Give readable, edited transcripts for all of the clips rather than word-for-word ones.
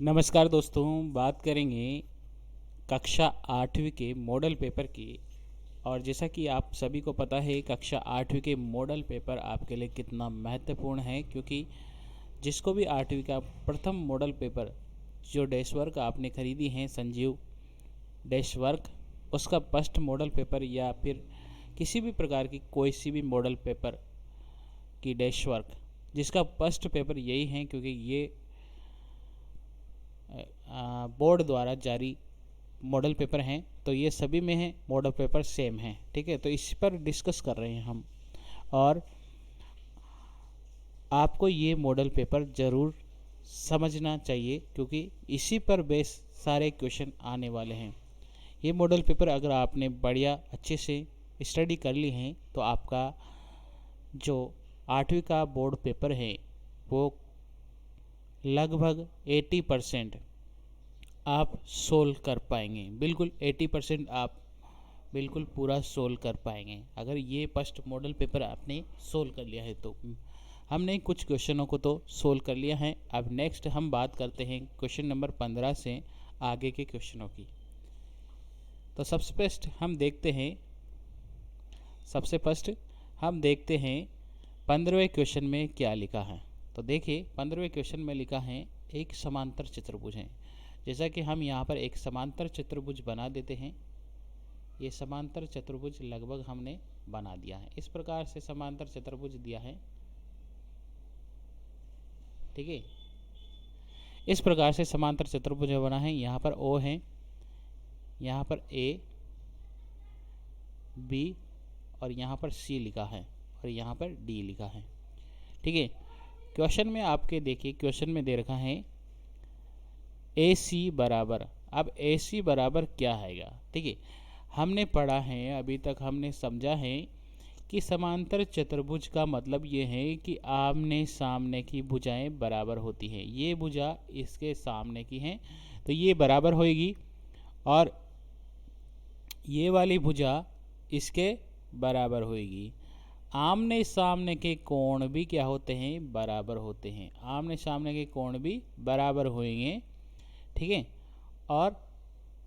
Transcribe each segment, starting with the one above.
नमस्कार दोस्तों, बात करेंगे कक्षा 8वीं के मॉडल पेपर की। और जैसा कि आप सभी को पता है, कक्षा 8वीं के मॉडल पेपर आपके लिए कितना महत्वपूर्ण है, क्योंकि जिसको भी 8वीं का प्रथम मॉडल पेपर जो डैश वर्क आपने खरीदी है संजीव डैश वर्क, उसका फर्स्ट मॉडल पेपर या फिर किसी भी प्रकार की कोई सी भी मॉडल पेपर की डैश वर्क जिसका फर्स्ट पेपर यही है, क्योंकि ये बोर्ड द्वारा जारी मॉडल पेपर हैं, तो ये सभी में है मॉडल पेपर सेम है। ठीक है, तो इस पर डिस्कस कर रहे हैं हम। और आपको ये मॉडल पेपर ज़रूर समझना चाहिए, क्योंकि इसी पर बेस सारे क्वेश्चन आने वाले हैं। ये मॉडल पेपर अगर आपने बढ़िया अच्छे से स्टडी कर ली है, तो आपका जो 8वीं का बोर्ड पेपर है वो लगभग 80% आप सोल्व कर पाएंगे। बिल्कुल 80% आप बिल्कुल पूरा सोल्व कर पाएंगे अगर ये फर्स्ट मॉडल पेपर आपने सोल्व कर लिया है। तो हमने कुछ क्वेश्चनों को तो सोल्व कर लिया है। अब नेक्स्ट हम बात करते हैं क्वेश्चन नंबर 15 से आगे के क्वेश्चनों की। तो सबसे फर्स्ट हम देखते हैं 15वें क्वेश्चन में क्या लिखा है। तो देखिए 15वें क्वेश्चन में लिखा है एक समांतर चतुर्भुज है। जैसा कि हम यहाँ पर एक समांतर चतुर्भुज बना देते हैं। ये समांतर चतुर्भुज लगभग हमने बना दिया है। इस प्रकार से समांतर चतुर्भुज दिया है। ठीक है, इस प्रकार से समांतर चतुर्भुज बना है। यहाँ पर ओ है, यहाँ पर ए बी और यहाँ पर सी लिखा है और यहाँ पर डी लिखा है। ठीक है, क्वेश्चन में आपके देखिए, क्वेश्चन में दे रखा है ए सी बराबर। अब ए सी बराबर क्या आएगा? ठीक है, हमने पढ़ा है, अभी तक हमने समझा है कि समांतर चतुर्भुज का मतलब ये है कि आमने सामने की भुजाएं बराबर होती हैं। ये भुजा इसके सामने की है तो ये बराबर होएगी, और ये वाली भुजा इसके बराबर होएगी। आमने सामने के कोण भी क्या होते हैं? बराबर होते हैं। आमने सामने के कोण भी बराबर होंगे। ठीक है, और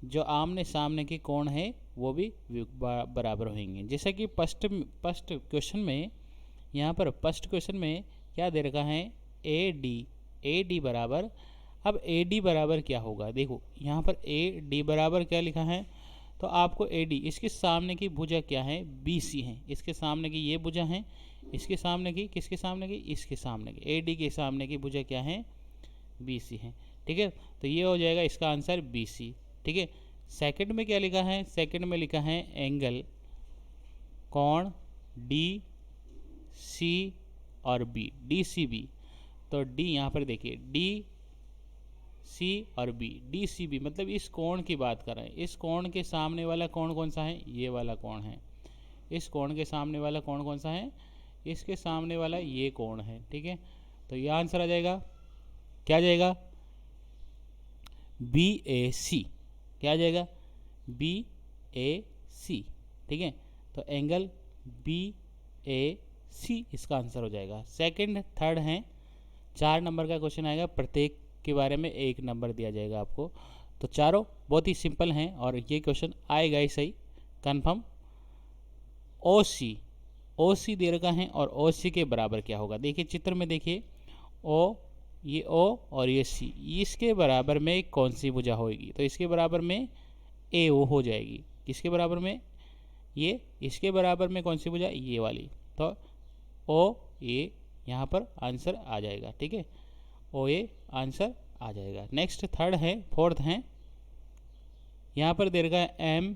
जो आमने सामने के कोण है वो भी बराबर होंगे। जैसा कि फर्स्ट क्वेश्चन में, यहाँ पर फर्स्ट क्वेश्चन में क्या दे रखा है? ए डी बराबर। अब ए डी बराबर क्या होगा? देखो यहाँ पर ए डी बराबर क्या लिखा है, तो आपको ए डी, इसके सामने की भुजा क्या है? बी सी है। इसके सामने की ये भुजा है, इसके सामने की, किसके सामने की? इसके सामने की। ए डी के सामने की भुजा क्या है? बी सी है। ठीक है, तो ये हो जाएगा इसका आंसर बी सी। ठीक है, सेकंड में क्या लिखा है? सेकंड में लिखा है एंगल कोण डी सी और बी, डी सी बी। तो डी यहाँ पर देखिए, डी सी और बी, डी सी बी मतलब इस कोण की बात कर रहे हैं। इस कोण के सामने वाला कोण कौन सा है? ये वाला कोण है। इस कोण के सामने वाला कोण कौन सा है? इसके सामने वाला ये कोण है। ठीक है, तो ये आंसर आ जाएगा। क्या आ जाएगा? बी ए सी। क्या आ जाएगा? बी ए सी। ठीक है, तो एंगल बी ए सी इसका आंसर हो जाएगा। सेकंड थर्ड है, 4 नंबर का क्वेश्चन आएगा, प्रत्येक के बारे में 1 नंबर दिया जाएगा आपको। तो चारों बहुत ही सिंपल हैं और ये क्वेश्चन आएगा ही सही कंफर्म। ओ सी दे रखा है और ओ सी के बराबर क्या होगा? देखिए चित्र में देखिए, ओ, ये ओ और ये सी, इसके बराबर में कौन सी भुजा होगी? तो इसके बराबर में ए ओ हो जाएगी। किसके बराबर में? ये। इसके बराबर में कौन सी भुजा? ये वाली। तो ओ ए यहाँ पर आंसर आ जाएगा। ठीक है, ओ ए आंसर आ जाएगा। नेक्स्ट थर्ड है, फोर्थ है, यहाँ पर दे रखा है एम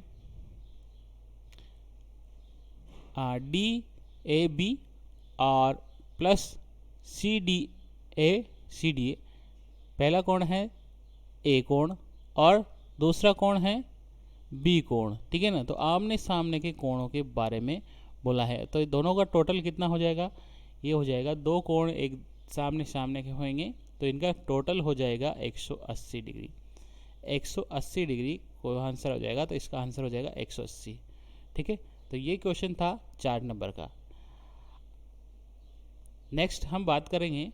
डी ए बी और प्लस सी डी ए। पहला कोण है ए कोण और दूसरा कोण है बी कोण। ठीक है ना, तो आमने सामने के कोणों के बारे में बोला है। तो दोनों का टोटल कितना हो जाएगा? ये हो जाएगा, 2 कोण एक सामने सामने के होंगे तो इनका टोटल हो जाएगा 180 डिग्री। 180 डिग्री को आंसर हो जाएगा, तो इसका आंसर हो जाएगा 180। ठीक है, तो ये क्वेश्चन था 4 नंबर का। नेक्स्ट हम बात करेंगे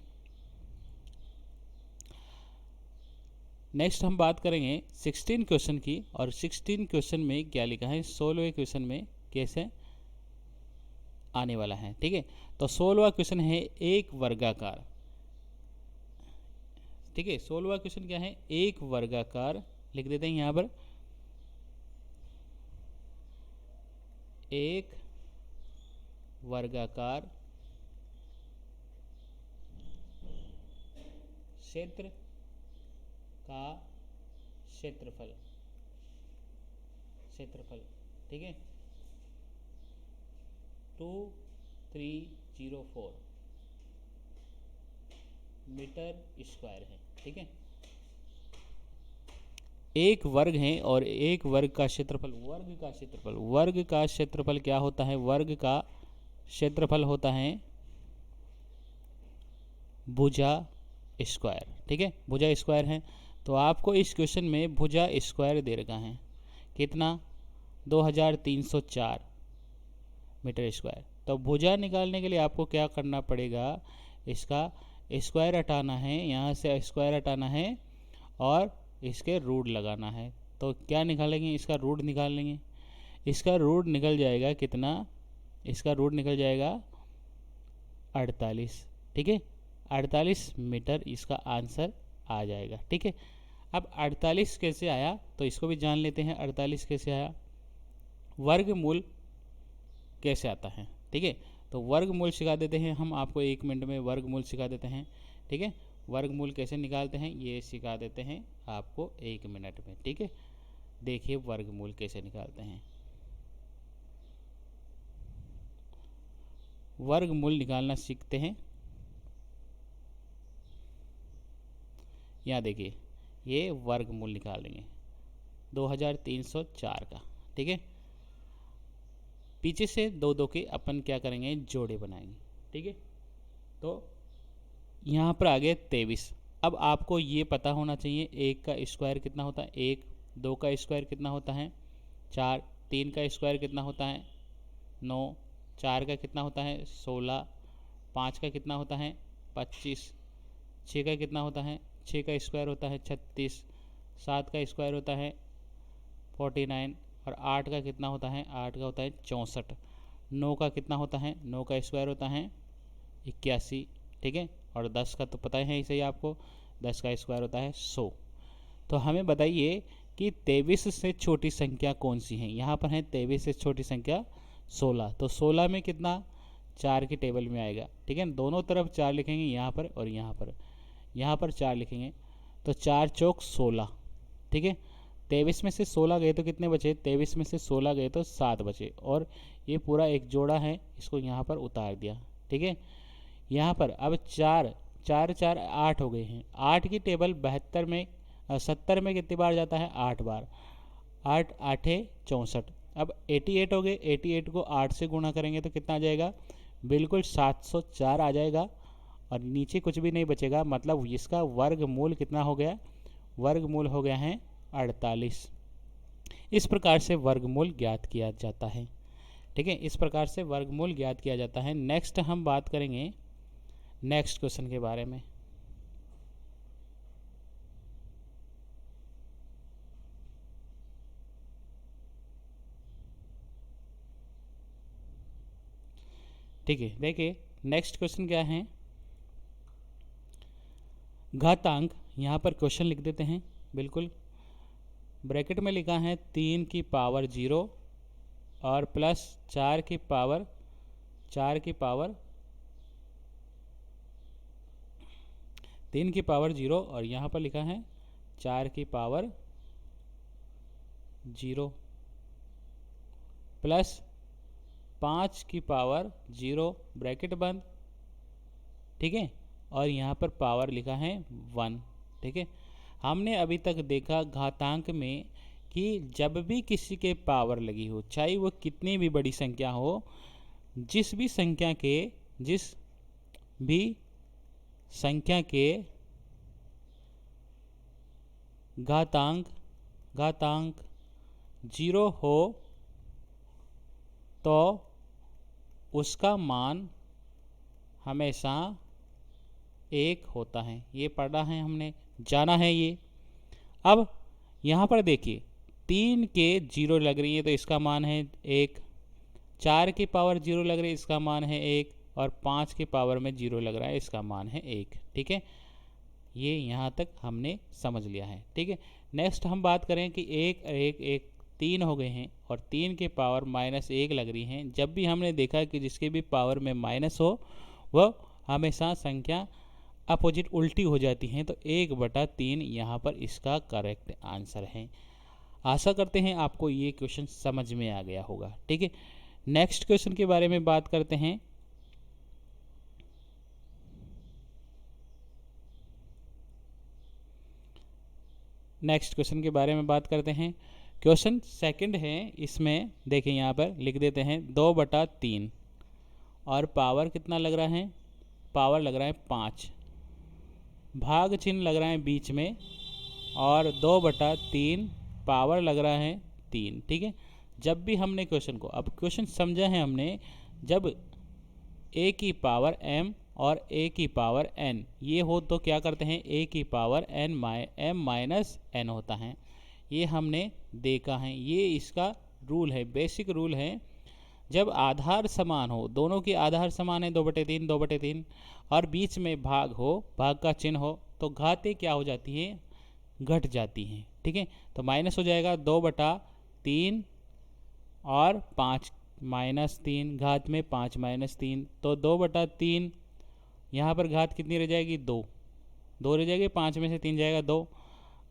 नेक्स्ट हम बात करेंगे 16 क्वेश्चन की, और 16 क्वेश्चन में क्या लिखा है, 16वें क्वेश्चन में कैसे आने वाला है। ठीक है, तो 16वां क्वेश्चन है एक वर्गाकार। ठीक है, 16वां क्वेश्चन क्या है, एक वर्गाकार। लिख देते हैं यहाँ पर, एक वर्गाकार क्षेत्र का क्षेत्रफल, ठीक है, 2304 मीटर स्क्वायर है। ठीक है, एक वर्ग है और एक वर्ग का क्षेत्रफल, वर्ग का क्षेत्रफल क्या होता है, वर्ग का क्षेत्रफल होता है भुजा स्क्वायर। ठीक है, भुजा स्क्वायर है। तो आपको इस क्वेश्चन में भुजा स्क्वायर दे रखा है कितना, 2304 मीटर स्क्वायर। तो भुजा निकालने के लिए आपको क्या करना पड़ेगा, इसका स्क्वायर हटाना है, यहाँ से स्क्वायर हटाना है और इसके रूट लगाना है। तो क्या निकालेंगे, इसका रूट निकाल लेंगे। इसका रूट निकल जाएगा कितना, इसका रूट निकल जाएगा 48। ठीक है, 48 मीटर इसका आंसर आ जाएगा। ठीक है, अब 48 कैसे आया तो इसको भी जान लेते हैं, 48 कैसे आया, वर्गमूल कैसे आता है। ठीक है, तो वर्गमूल सिखा देते हैं हम आपको, 1 मिनट में वर्गमूल सिखा देते हैं। ठीक है, वर्गमूल कैसे निकालते हैं ये सिखा देते हैं आपको 1 मिनट में। ठीक है, देखिए वर्गमूल कैसे निकालते हैं। वर्गमूल निकालना सीखते हैं। यहाँ देखिए, ये वर्गमूल निकालेंगे 2304 का। ठीक है, पीछे से दो दो के अपन क्या करेंगे, जोड़े बनाएंगे। ठीक है, तो यहाँ पर आ गए 23। अब आपको ये पता होना चाहिए एक का स्क्वायर कितना होता है, एक, दो का स्क्वायर कितना होता है 4, तीन का स्क्वायर कितना होता है 9, चार का कितना होता है 16, पाँच का कितना होता है 25, छः का कितना होता है, छः का स्क्वायर होता है 36, सात का स्क्वायर होता है 49, और आठ का कितना होता है, आठ का होता है 64, नौ का कितना होता है, नौ का स्क्वायर होता है 81। ठीक है, और 10 का तो पता है इसे ही आपको, 10 का स्क्वायर होता है 100। तो हमें बताइए कि 23 से छोटी संख्या कौन सी है। यहाँ पर है 23 से छोटी संख्या 16, तो 16 में कितना, 4 की टेबल में आएगा। ठीक है, दोनों तरफ 4 लिखेंगे, यहाँ पर और यहाँ पर 4 लिखेंगे, तो 4 चौक 16। ठीक है, 23 में से 16 गए तो कितने बचे, 23 में से 16 गए तो 7 बचे, और ये पूरा एक जोड़ा है, इसको यहाँ पर उतार दिया। ठीक है, यहाँ पर अब 4 4 4 8 हो गए हैं। 8 की टेबल 72 में 70 में कितनी बार जाता है, 8 बार, 8 आठे 64। अब 88 हो गए, 88 को 8 से गुणा करेंगे तो कितना आ जाएगा, बिल्कुल 704 आ जाएगा, और नीचे कुछ भी नहीं बचेगा, मतलब इसका वर्गमूल कितना हो गया, वर्गमूल हो गया है 48। इस प्रकार से वर्गमूल ज्ञात किया जाता है। ठीक है, इस प्रकार से वर्गमूल ज्ञात किया जाता है। नेक्स्ट हम बात करेंगे नेक्स्ट क्वेश्चन के बारे में। ठीक है, देखिए नेक्स्ट क्वेश्चन क्या है, घातांक। यहाँ पर क्वेश्चन लिख देते हैं, बिल्कुल ब्रैकेट में लिखा है 3 की पावर 0 और प्लस 4 की पावर 3 की पावर 0, और यहाँ पर लिखा है 4 की पावर 0 प्लस 5 की पावर 0 ब्रैकेट बंद। ठीक है, और यहाँ पर पावर लिखा है 1। ठीक है, हमने अभी तक देखा घातांक में कि जब भी किसी के पावर लगी हो, चाहे वो कितनी भी बड़ी संख्या हो, जिस भी संख्या के घातांक 0 हो तो उसका मान हमेशा 1 होता है। ये पढ़ा है हमने, जाना है ये। अब यहाँ पर देखिए 3 के 0 लग रही है तो इसका मान है 1, 4 की पावर 0 लग रही है इसका मान है 1, और 5 की पावर में 0 लग रहा है इसका मान है 1। ठीक है, ये यहाँ तक हमने समझ लिया है। ठीक है, नेक्स्ट हम बात करें कि 1 1 1 3 हो गए हैं और 3 के पावर -1 लग रही हैं। जब भी हमने देखा कि जिसके भी पावर में माइनस हो वह हमेशा संख्या अपोजिट उल्टी हो जाती हैं, तो 1/3 यहाँ पर इसका करेक्ट आंसर है। आशा करते हैं आपको ये क्वेश्चन समझ में आ गया होगा। ठीक है, नेक्स्ट क्वेश्चन के बारे में बात करते हैं। नेक्स्ट क्वेश्चन के बारे में बात करते हैं। क्वेश्चन सेकंड है, इसमें देखिए यहाँ पर लिख देते हैं 2/3 और पावर कितना लग रहा है, पावर लग रहा है 5, भाग चिन्ह लग रहा है बीच में, और 2/3 पावर लग रहा है 3। ठीक है, जब भी हमने क्वेश्चन को, अब क्वेश्चन समझा है हमने, जब a की पावर m और a की पावर n ये हो तो क्या करते हैं, a की पावर m-n होता है। ये हमने देखा है, ये इसका रूल है, बेसिक रूल है। जब आधार समान हो, दोनों की आधार समान है 2/3 2/3, और बीच में भाग हो, भाग का चिन्ह हो, तो घातें क्या हो जाती है, घट जाती हैं। ठीक है, तो माइनस हो जाएगा 2/3 और 5 -3, घात में 5 -3, तो 2/3 यहाँ पर घात कितनी रह जाएगी, 2 रह जाएगी, 5 में से 3 जाएगा 2।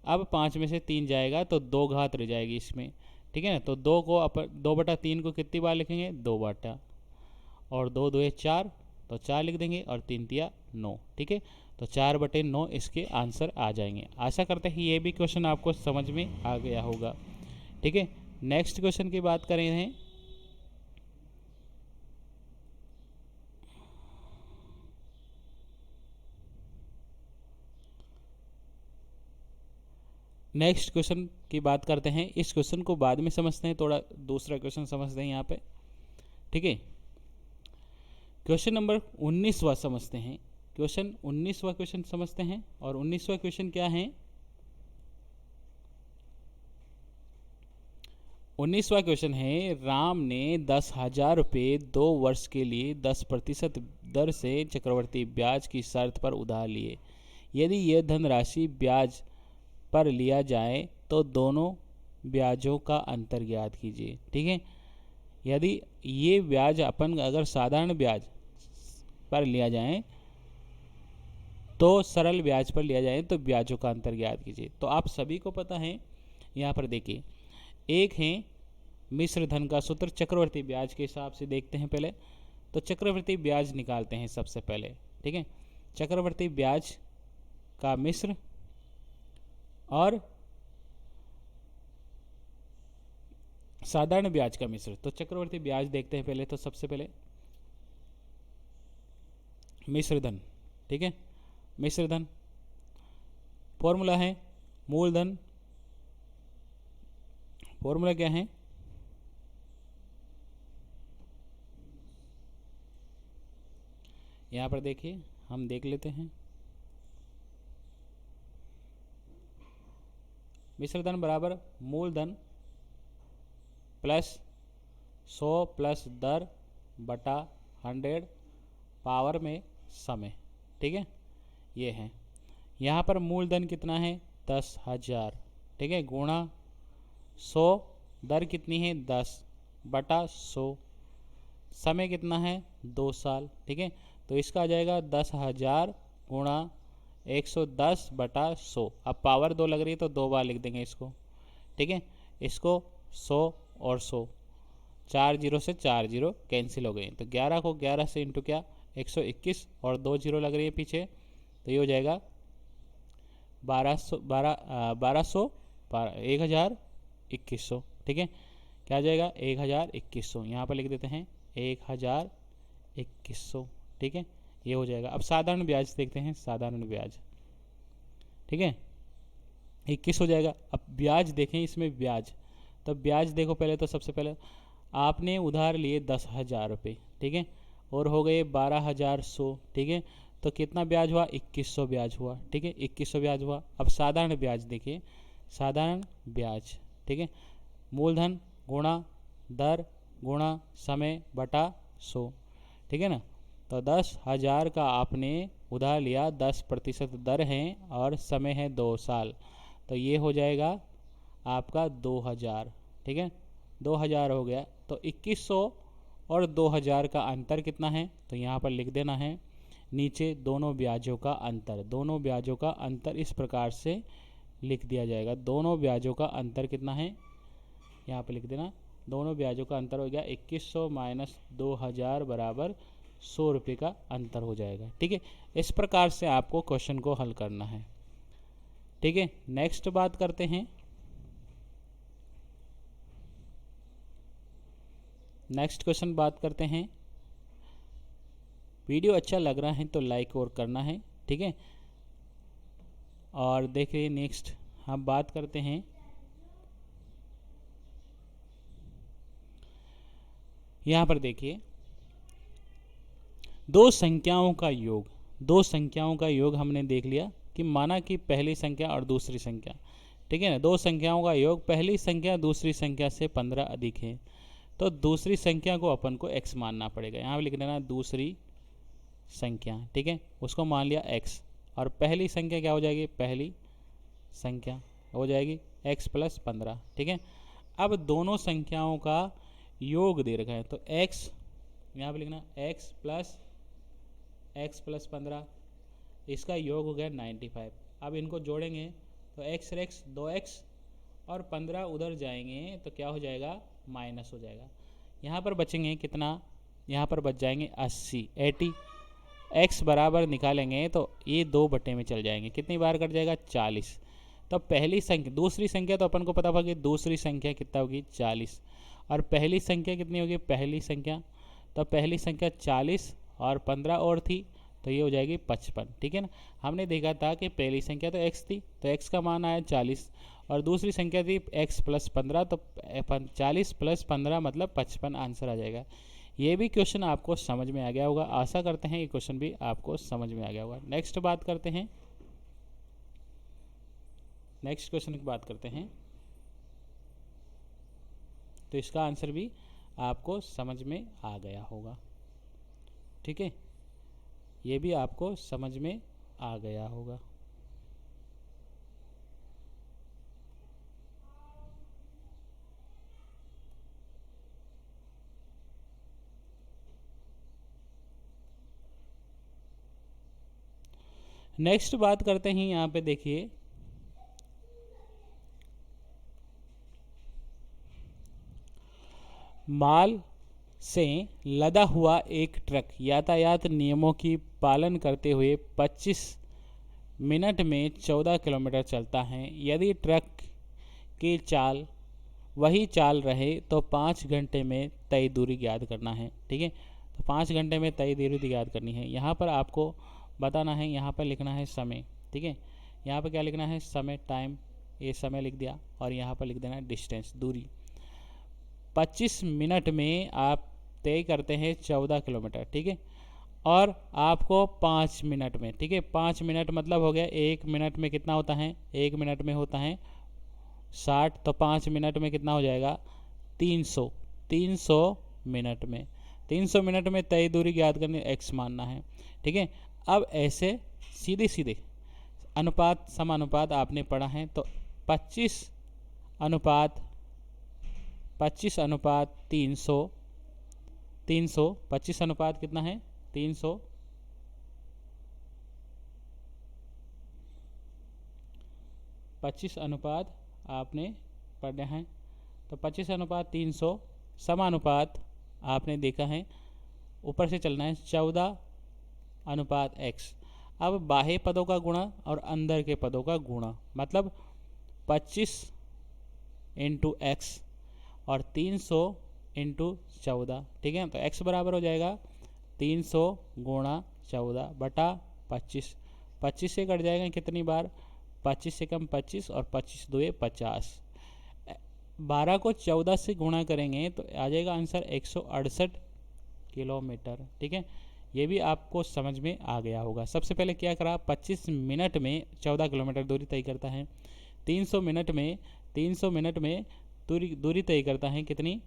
अब 5 में से 3 जाएगा तो 2 घात रह जाएगी इसमें। ठीक है ना, तो 2/3 को कितनी बार लिखेंगे, 2 बार, और 2 2 4, तो 4 लिख देंगे, और 3 3 9। ठीक है, तो 4/9 इसके आंसर आ जाएंगे। आशा करते हैं ये भी क्वेश्चन आपको समझ में आ गया होगा। ठीक है, नेक्स्ट क्वेश्चन की बात करें हैं। नेक्स्ट क्वेश्चन की बात करते हैं। इस क्वेश्चन को बाद में समझते हैं, थोड़ा दूसरा क्वेश्चन समझते हैं यहाँ पे। ठीक है, क्वेश्चन नंबर 19वां समझते हैं। क्वेश्चन 19वां क्वेश्चन समझते हैं, और 19वां क्वेश्चन क्या है, 19वां क्वेश्चन है, राम ने 10,000 रुपये 2 वर्ष के लिए 10% दर से चक्रवर्ती ब्याज की शर्त पर उधार लिए। यदि यह धनराशि ब्याज पर लिया जाए तो दोनों ब्याजों का अंतर ज्ञात कीजिए। ठीक है, यदि ये ब्याज अपन अगर साधारण ब्याज पर लिया जाए तो सरल ब्याज पर लिया जाए तो ब्याजों का अंतर ज्ञात कीजिए। तो आप सभी को पता है, यहाँ पर देखिए, एक है मिश्र धन का सूत्र, चक्रवर्ती ब्याज के हिसाब से देखते हैं पहले। तो चक्रवर्ती ब्याज निकालते हैं सबसे पहले। ठीक है, चक्रवर्ती ब्याज का मिश्र और साधारण ब्याज का मिश्र। तो चक्रवर्ती ब्याज देखते हैं पहले। तो सबसे पहले मिश्रधन। ठीक है, मिश्रधन फॉर्मूला है मूलधन। फॉर्मूला क्या है, यहां पर देखिए, हम देख लेते हैं। मिश्रधन बराबर मूलधन प्लस 100 प्लस दर बटा 100 पावर में समय। ठीक है, ये है। यहाँ पर मूलधन कितना है, 10,000। ठीक है, गुणा 100, दर कितनी है 10 बटा 100, समय कितना है 2 साल। ठीक है, तो इसका आ जाएगा 10,000 गुणा 110 बटा 100। अब पावर 2 लग रही है तो 2 बार लिख देंगे इसको। ठीक है, इसको 100 और 100, 4 0 से 4 0 कैंसिल हो गए, तो 11 को 11 से इंटू क्या 121, और 2 0 लग रही है पीछे, तो ये हो जाएगा 1,021। ठीक है, क्या आ जाएगा 1,021। यहाँ पर लिख देते हैं 1,021। ठीक है, ये हो जाएगा। अब साधारण ब्याज देखते हैं, साधारण ब्याज। ठीक है, 21 हो जाएगा। अब ब्याज देखें, इसमें ब्याज, तो ब्याज देखो पहले, तो सबसे पहले आपने उधार लिए 10,000 रुपये। ठीक है, और हो गए 12,100। ठीक है, तो कितना ब्याज हुआ, 2,100 ब्याज हुआ। ठीक है, 2,100 ब्याज हुआ। अब साधारण ब्याज देखिए, साधारण ब्याज, ठीक है। मूलधन गुणा दर गुणा समय बटा 100, ठीक है ना। तो 10,000 का आपने उधार लिया, 10% दर है और समय है 2 साल, तो ये हो जाएगा आपका 2,000, ठीक है। 2,000 हो गया, तो 2100 और 2,000 का अंतर कितना है, तो यहाँ पर लिख देना है नीचे दोनों ब्याजों का अंतर। दोनों ब्याजों का अंतर इस प्रकार से लिख दिया जाएगा। दोनों ब्याजों का अंतर कितना है, यहाँ पर लिख देना। दोनों ब्याजों का अंतर हो गया 2100 माइनस 2,000 बराबर 100 रुपये का अंतर हो जाएगा, ठीक है। इस प्रकार से आपको क्वेश्चन को हल करना है, ठीक है। नेक्स्ट बात करते हैं। नेक्स्ट क्वेश्चन बात करते हैं। वीडियो अच्छा लग रहा है तो लाइक और करना है, ठीक है। और देखिए नेक्स्ट हम बात करते हैं। यहाँ पर देखिए दो संख्याओं का योग, दो संख्याओं का योग हमने देख लिया कि माना कि पहली संख्या और दूसरी संख्या, ठीक है ना। दो संख्याओं का योग, पहली संख्या दूसरी संख्या से 15 अधिक है, तो दूसरी संख्या को अपन को x मानना पड़ेगा। यहाँ पे लिख देना दूसरी संख्या, ठीक है, उसको मान लिया x, और पहली संख्या क्या हो जाएगी, पहली संख्या हो जाएगी x प्लस 15, ठीक है। अब दोनों संख्याओं का योग दे रखा है, तो x यहाँ पे लिखना x प्लस 15, इसका योग हो गया 95। अब इनको जोड़ेंगे तो x और x 2x और 15 उधर जाएंगे तो क्या हो जाएगा, माइनस हो जाएगा। यहाँ पर बचेंगे कितना, यहाँ पर बच जाएंगे 80 x बराबर निकालेंगे तो ये 2 बटे में चल जाएंगे, कितनी बार कट जाएगा, 40। तो पहली संख्या, दूसरी संख्या तो अपन को पता होगा कि दूसरी संख्या कितना होगी, 40, और पहली संख्या कितनी होगी, पहली संख्या, तो पहली संख्या 40 और 15 और थी तो ये हो जाएगी 55, ठीक है ना। हमने देखा था कि पहली संख्या तो x थी तो x का मान आया 40, और दूसरी संख्या थी x प्लस 15, तो 40 प्लस 15 मतलब 55 आंसर आ जाएगा। ये भी क्वेश्चन आपको समझ में आ गया होगा, आशा करते हैं ये क्वेश्चन भी आपको समझ में आ गया होगा। नेक्स्ट बात करते हैं, नेक्स्ट क्वेश्चन की बात करते हैं। तो इसका आंसर भी आपको समझ में आ गया होगा, ठीक है। ये भी आपको समझ में आ गया होगा। नेक्स्ट बात करते हैं, यहाँ पे देखिए माल से लदा हुआ एक ट्रक यातायात नियमों की पालन करते हुए 25 मिनट में 14 किलोमीटर चलता है। यदि ट्रक की चाल वही चाल रहे तो 5 घंटे में तय दूरी ज्ञात करना है, ठीक है। तो 5 घंटे में तय दूरी ज्ञात करनी है। यहाँ पर आपको बताना है, यहाँ पर लिखना है समय, ठीक है। यहाँ पर क्या लिखना है, समय, टाइम, ये समय लिख दिया, और यहाँ पर लिख देना है डिस्टेंस, दूरी। 25 मिनट में आप तय करते हैं 14 किलोमीटर, ठीक है। और आपको 5 मिनट में, ठीक है, 5 मिनट मतलब हो गया 1 मिनट में कितना होता है, 1 मिनट में होता है 60, तो 5 मिनट में कितना हो जाएगा, 300 मिनट में, 300 मिनट में तय दूरी ज्ञात करनी, x मानना है, ठीक है। अब ऐसे सीधे सीधे अनुपात समानुपात आपने पढ़ा है, तो 25 अनुपात 300, 25 अनुपात कितना है, 300, 25 अनुपात आपने पढ़ना है, तो 25 अनुपात 300 समानुपात आपने देखा है, ऊपर से चलना है 14 अनुपात x। अब बाह्य पदों का गुणा और अंदर के पदों का गुणा, मतलब 25 इंटू एक्स और 300 इंटू 14, ठीक है। तो x बराबर हो जाएगा 300 गुणा 14 बटा 25, 25 से कट जाएगा कितनी बार, 25 से कम 25 और 25 दुए 50, 12 को 14 से गुणा करेंगे तो आ जाएगा आंसर 168 किलोमीटर, ठीक है। ये भी आपको समझ में आ गया होगा। सबसे पहले क्या करा, 25 मिनट में 14 किलोमीटर दूरी तय करता है, 300 मिनट में दूरी दूरी तय करता है कितनी?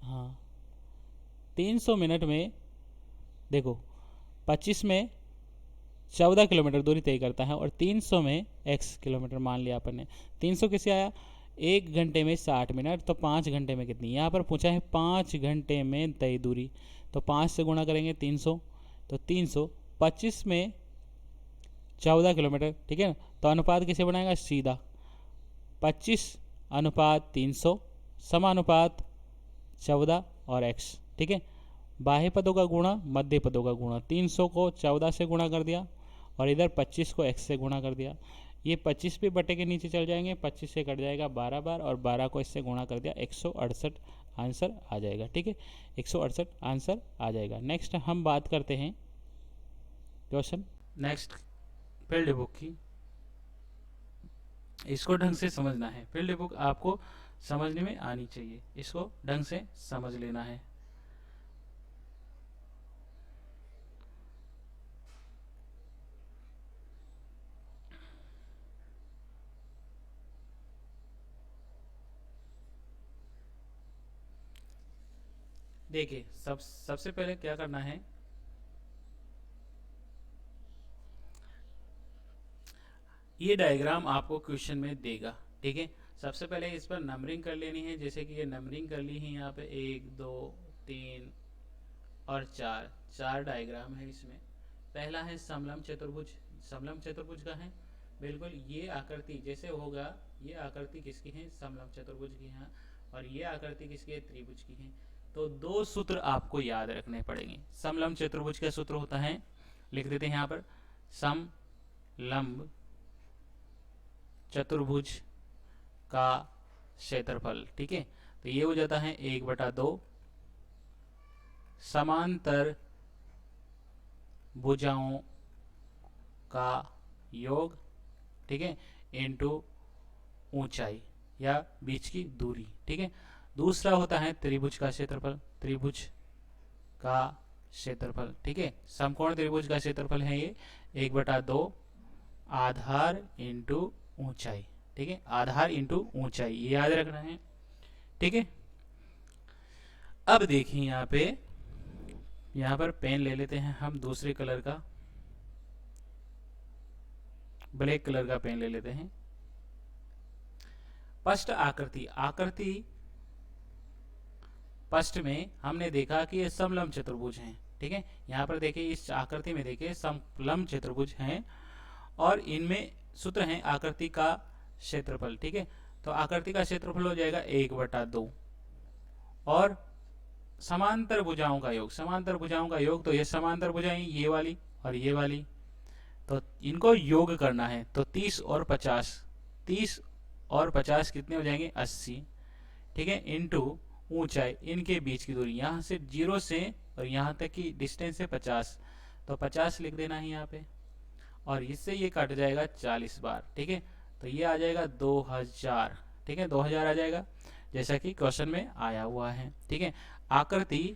हाँ, 300 मिनट में देखो 25 में 14 किलोमीटर दूरी तय करता है और 300 में x किलोमीटर मान लिया अपन ने। 300 कैसे आया? 1 घंटे में 60 मिनट, तो 5 घंटे में कितनी? यहाँ पर पूछा है 5 घंटे में तय दूरी, तो 5 से गुणा करेंगे 300, तो 300 25 में 14 किलोमीटर, ठीक है ना। तो अनुपात कैसे बनाएगा? सीधा 25:300 समानुपात 14 और x, ठीक है। बाह्य पदों का गुणा, मध्य पदों का गुणा। 300 को 14 से गुणा कर दिया और इधर 25 को x से गुणा कर दिया। ये 25 भी बटे के नीचे चल जाएंगे, 25 से कट जाएगा 12 बार और 12 को इससे गुणा कर दिया, 168 आंसर आ जाएगा, ठीक है। 168 आंसर आ जाएगा। नेक्स्ट हम बात करते हैं क्वेश्चन नेक्स्ट फील्ड बुक की। इसको ढंग से समझना है, फील्ड बुक आपको समझने में आनी चाहिए, इसको ढंग से समझ लेना है। देखिए सबसे पहले क्या करना है, ये डायग्राम आपको क्वेश्चन में देगा, ठीक है। सबसे पहले इस पर नंबरिंग कर लेनी है, जैसे कि ये नंबरिंग कर ली है यहाँ पे 1 2 3 और 4 डायग्राम है इसमें। पहला है समलंब चतुर्भुज। समलंब चतुर्भुज का है बिल्कुल ये आकृति जैसे होगा, ये आकृति किसकी है? समलंब चतुर्भुज की है। और ये आकृति किसकी है? त्रिभुज की है। तो दो सूत्र आपको याद रखने पड़ेंगे। समलंब चतुर्भुज का सूत्र होता है, लिख देते हैं यहाँ पर, समलंब चतुर्भुज का क्षेत्रफल, ठीक है। तो ये हो जाता है 1/2 समांतर भुजाओं का योग, ठीक है, इनटू ऊंचाई या बीच की दूरी, ठीक है। दूसरा होता है त्रिभुज का क्षेत्रफल, त्रिभुज का क्षेत्रफल, ठीक है। समकोण त्रिभुज का क्षेत्रफल है ये 1/2 आधार इंटू ऊंचाई, ठीक है। आधार इंटू ऊंचाई, ये याद रखना है, ठीक है। अब देखिए यहाँ पर पेन ले लेते हैं हम दूसरे कलर का, ब्लैक कलर का पेन ले लेते हैं। स्पष्ट आकृति स्पष्ट में हमने देखा कि ये समलंब चतुर्भुज हैं, ठीक है। यहाँ पर देखिए इस आकृति में देखिए समलंब चतुर्भुज हैं और इनमें सूत्र है आकृति का क्षेत्रफल, ठीक है। तो आकृति का क्षेत्रफल हो जाएगा 1/2 और समांतर भुजाओं का योग, समांतर भुजाओं का योग, तो ये समांतर भुजाएं ये वाली और ये वाली, तो इनको योग करना है। तो 30 और 50 कितने हो जाएंगे? 80, ठीक है, इनटू ऊंचाई, इनके बीच की दूरी, यहाँ से 0 से और यहाँ तक की डिस्टेंस है 50, तो 50 लिख देना है यहाँ पे और इससे ये कट जाएगा 40 बार, ठीक है। तो ये आ जाएगा 2000, ठीक है, 2000 आ जाएगा जैसा कि क्वेश्चन में आया हुआ है, ठीक है। आकृति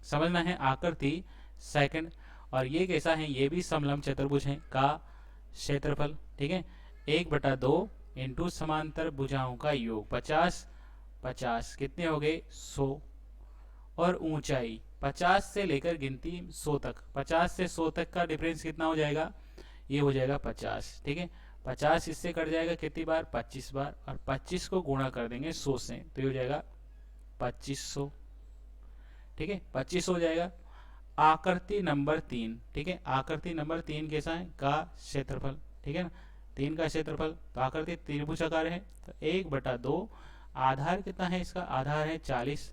समझना है, आकृति सेकंड, और ये कैसा है? ये भी समलंब चतुर्भुज है का क्षेत्रफल, ठीक है। 1/2 इंटू समांतर भुजाओं का योग, 50 कितने हो गए? 100 और ऊंचाई 50 से लेकर गिनती 100 तक, 50 से 100 तक का डिफरेंस कितना हो जाएगा? ये हो जाएगा 50, ठीक है। 50 इससे कट जाएगा कितनी बार? 25 बार, और 25 को गुणा कर देंगे 100 से, तो ये हो जाएगा 2500, ठीक है, 25 हो जाएगा। आकृति नंबर 3, ठीक है, आकृति नंबर 3 कैसा है? का क्षेत्रफल, ठीक है ना, 3 का क्षेत्रफल। तो आकृति त्रिभुजाकार है, तो 1/2 आधार कितना है इसका? आधार है 40,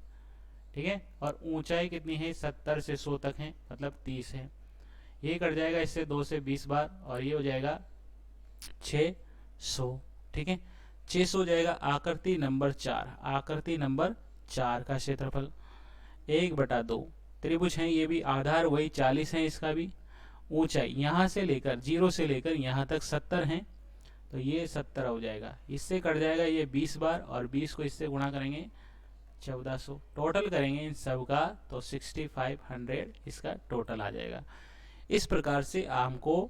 ठीक है, और ऊंचाई कितनी है? 70 से 100 तक है, मतलब 30 है। ये कट जाएगा इससे 2 से 20 बार और ये हो जाएगा 600, ठीक है, 600 हो जाएगा। आकृति नंबर 4, आकृति नंबर 4 का क्षेत्रफल 1/2 त्रिभुज है, ये भी आधार वही 40 है, इसका भी ऊंचाई यहाँ से लेकर 0 से लेकर यहाँ तक 70 है, तो ये 70 हो जाएगा। इससे कट जाएगा ये 20 बार और 20 को इससे गुणा करेंगे 1400, टोटल करेंगे इन सब का तो 6500 इसका टोटल आ जाएगा। इस प्रकार से हमको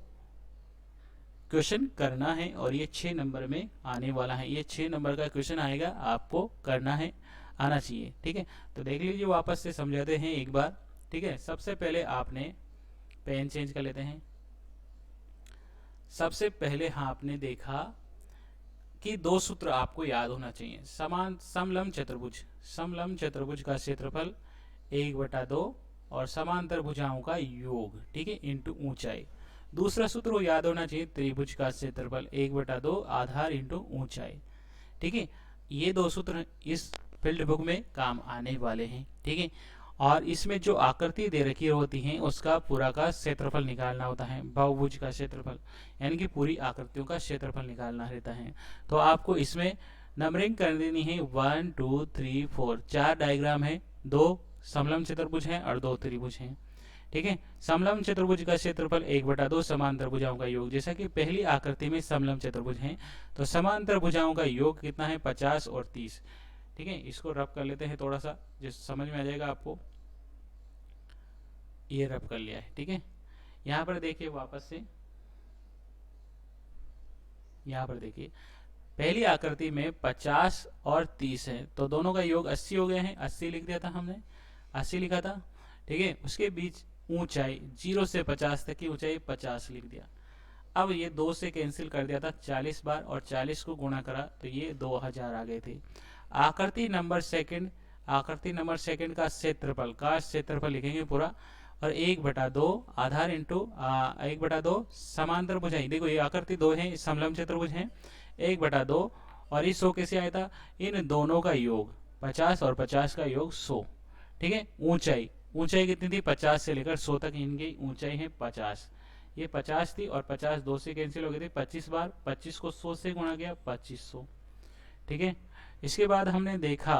क्वेश्चन करना है और ये 6 नंबर में आने वाला है। ये 6 नंबर का क्वेश्चन आएगा, आपको करना है, आना चाहिए। ठीक है, तो देख लीजिए, वापस से समझाते हैं एक बार। ठीक है, सबसे पहले आपने पेन चेंज कर लेते हैं। सबसे पहले आपने देखा कि दो सूत्र आपको याद होना चाहिए। समान समलंब चतुर्भुज, समलंब चतुर्भुज का क्षेत्रफल 1/2 और समांतर भुजाओं का योग, ठीक है, इंटू ऊंचाई। दूसरा सूत्र वो याद होना चाहिए, त्रिभुज का क्षेत्रफल 1/2 आधार इंटू ऊंचाई। ठीक है, ये दो सूत्र इस फील्ड बुक में काम आने वाले हैं। ठीक है, और इसमें जो आकृति दे रखी होती है उसका पूरा का क्षेत्रफल निकालना होता है, बहुभुज का क्षेत्रफल, यानी कि पूरी आकृतियों का क्षेत्रफल निकालना रहता है। तो आपको इसमें नंबरिंग कर देनी है 1 2 3 4। 4 डायग्राम है, 2 समलंब चतुर्भुज हैं और 2 त्रिभुज हैं। ठीक है, समलंब चतुर्भुज का क्षेत्रफल 1/2 समांतर भुजाओं का योग। जैसा कि पहली आकृति में समलंब चतुर्भुज है, तो समांतर भुजाओं का योग कितना है, 50 और 30। ठीक है, इसको रब कर लेते हैं थोड़ा सा, जिस समझ में आ जाएगा आपको। ये रब कर लिया है। ठीक है, यहाँ पर देखिए, वापस से यहाँ पर देखिए, पहली आकृति में 50 और 30 है, तो दोनों का योग 80 हो गए हैं। 80 लिख दिया था हमने, 80 लिखा था। ठीक है, उसके बीच ऊंचाई 0 से 50 तक की ऊंचाई 50 लिख दिया। अब ये 2 से कैंसिल कर दिया था 40 बार, और 40 को गुणा करा तो ये 2000 आ गए थे। आकृति नंबर सेकंड, आकृति नंबर सेकंड का क्षेत्रफल लिखेंगे पूरा, और 1/2 आधार इंटू 1/2 समांतर भुजाएं। देखो ये आकृति 2 है, समलंब चतुर्भुज है, 1/2, और इस 100 कैसे आया था, इन दोनों का योग 50 और 50 का योग 100। ठीक है, ऊंचाई, ऊंचाई कितनी थी, 50 से लेकर 100 तक इनकी ऊंचाई है 50। ये 50 थी और 50 2 से कैंसिल हो गई थी 25 बार, 25 को 100 से गुणा किया 2500। ठीक है, इसके बाद हमने देखा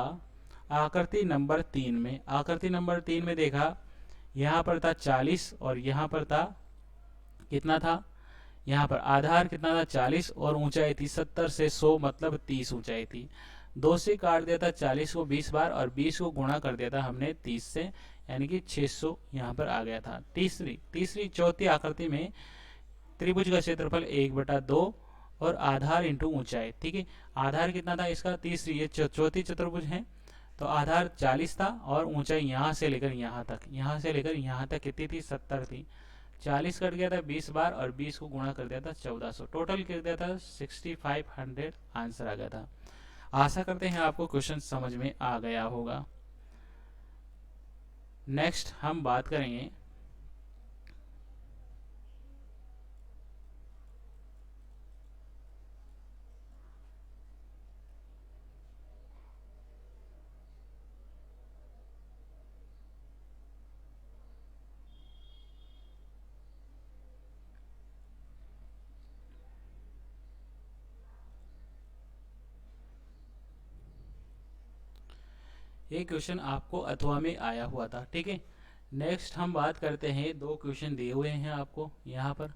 आकृति नंबर 3 में, आकृति नंबर 3 में देखा, यहाँ पर था 40 और यहाँ पर था कितना था, यहाँ पर आधार कितना था 40 और ऊंचाई थी 70 से 100, मतलब 30 ऊंचाई थी। 2 से काट दिया था 40 को 20 बार, और 20 को गुणा कर दिया था हमने 30 से, यानी कि 600 यहाँ पर आ गया था। तीसरी चौथी आकृति में त्रिभुज का क्षेत्रफल 1/2 और आधार इंटू ऊंचाई। ठीक है, आधार कितना था इसका, तीसरी, ये चौथी चतुर्भुज है, तो आधार 40 था और ऊंचाई यहाँ से लेकर यहाँ तक, यहाँ से लेकर यहाँ तक कितनी थी, 70 थी। 40 कट गया था 20 बार, और 20 को गुणा कर दिया था 1400, टोटल कर दिया था 6500 आंसर आ गया था। आशा करते हैं आपको क्वेश्चन समझ में आ गया होगा। नेक्स्ट हम बात करेंगे ये क्वेश्चन आपको अथवा में आया हुआ था। ठीक है, नेक्स्ट हम बात करते हैं, 2 क्वेश्चन दिए हुए हैं आपको यहाँ पर।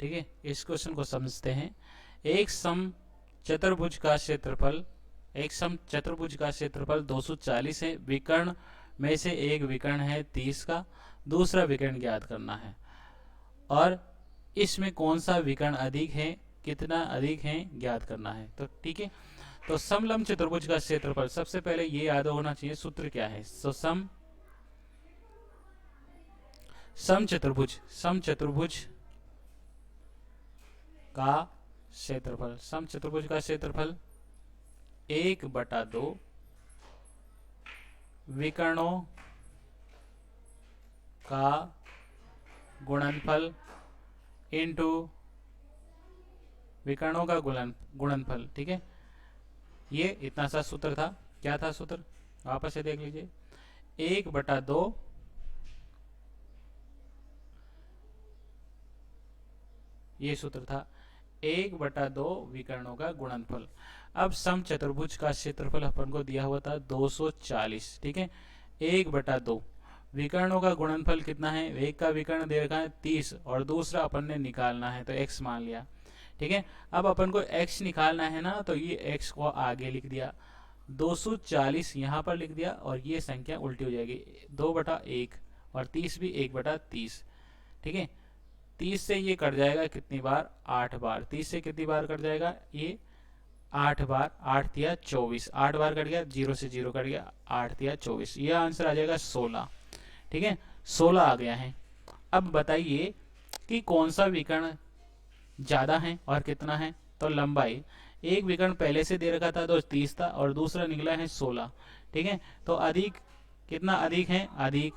ठीक है, इस क्वेश्चन को समझते हैं। एक सम चतुर्भुज का क्षेत्रफल, एक सम चतुर्भुज का क्षेत्रफल 240 है। विकर्ण में से एक विकर्ण है 30 का, दूसरा विकर्ण ज्ञात करना है, और इसमें कौन सा विकर्ण अधिक है, कितना अधिक है, ज्ञात करना है। तो ठीक है, तो समलंब चतुर्भुज का क्षेत्रफल, सबसे पहले ये याद होना चाहिए सूत्र क्या है। तो समचतुर्भुज का क्षेत्रफल, समचतुर्भुज का क्षेत्रफल 1/2 विकर्णों का गुणनफल इंटू विकर्णों का गुणनफल। ठीक है, ये इतना सा सूत्र था। क्या था सूत्र, वापस से देख लीजिए। 1/2 ये सूत्र था, 1/2 विकर्णों का गुणनफल। अब सम चतुर्भुज का क्षेत्रफल अपन को दिया हुआ था 240। ठीक है, 1/2 विकर्णों का गुणनफल कितना है, एक का विकर्ण दे रखा है 30 और दूसरा अपन ने निकालना है, तो x मान लिया। ठीक है, अब अपन को x निकालना है ना, तो ये x को आगे लिख दिया, 240 यहाँ पर लिख दिया, और ये संख्या उल्टी हो जाएगी, 2/1 और 30 भी 1/30। ठीक है, 30 से ये कट जाएगा कितनी बार, 8 बार। 30 से कितनी बार कट जाएगा ये, 8 बार। 8 तिया 24, 8 बार कट गया, 0 से 0 कट गया, 8 तिया 24, ये आंसर आ जाएगा 16। ठीक है, 16 आ गया है। अब बताइए कि कौन सा विकर्ण ज्यादा है और कितना है। तो लंबाई, एक विकर्ण पहले से दे रखा था तो 30 था और दूसरा निकला है 16। ठीक है, तो अधिक कितना अधिक है, अधिक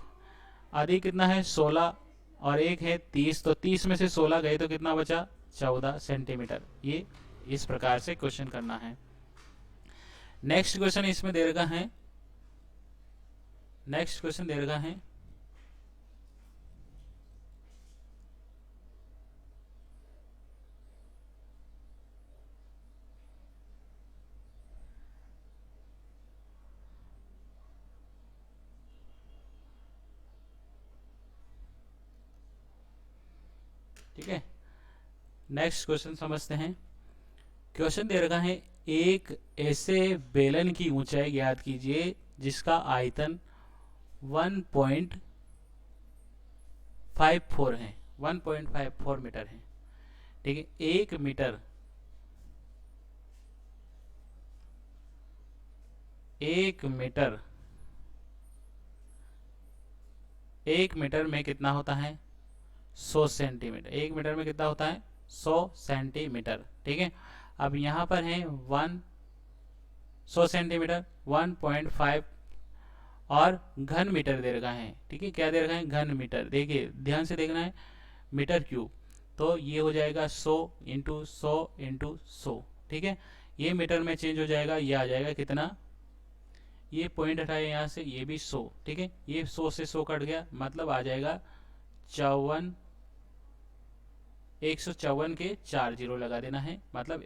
अधिक कितना है 16 और एक है 30, तो 30 में से 16 गए तो कितना बचा, 14 सेंटीमीटर। ये इस प्रकार से क्वेश्चन करना है। नेक्स्ट क्वेश्चन इसमें दे रखा है, नेक्स्ट क्वेश्चन दे रखा है ठीक है, नेक्स्ट क्वेश्चन समझते हैं। क्वेश्चन दे रखा है, एक ऐसे बेलन की ऊंचाई ज्ञात कीजिए जिसका आयतन 1.54 है, 1.54 मीटर है। ठीक है, 1 मीटर, 1 मीटर, 1 मीटर में कितना होता है, 100 सेंटीमीटर। 1 मीटर में कितना होता है, 100 सेंटीमीटर। ठीक है, अब यहाँ पर है 100 सेंटीमीटर, 1.5 और घन मीटर दे रखा है। ठीक है, क्या दे रखा है, घन मीटर। देखिए ध्यान से देखना है, मीटर क्यूब, तो ये हो जाएगा 100 इंटू 100 इंटू 100। ठीक है, ये मीटर में चेंज हो जाएगा, ये आ जाएगा कितना, ये पॉइंट हटाए यहाँ से, ये भी 100। ठीक है, ये 100 से 100 कट गया, मतलब आ जाएगा 54, 154 के 4 जीरो लगा देना है, मतलब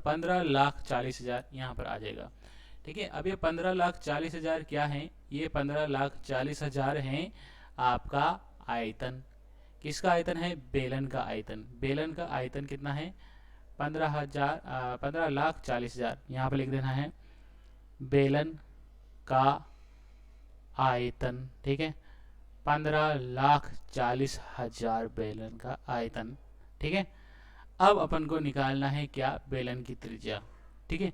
15,40,000 यहाँ पर आ जाएगा। ठीक है, अब ये 15,40,000 क्या है, ये 15,40,000 है आपका आयतन। किसका आयतन है, बेलन का आयतन। बेलन का आयतन कितना है, 15,40,000। यहाँ पर लिख देना है बेलन का आयतन। ठीक है, 15,40,000 बेलन का आयतन। ठीक है, अब अपन को निकालना है क्या, बेलन की त्रिज्या। ठीक है,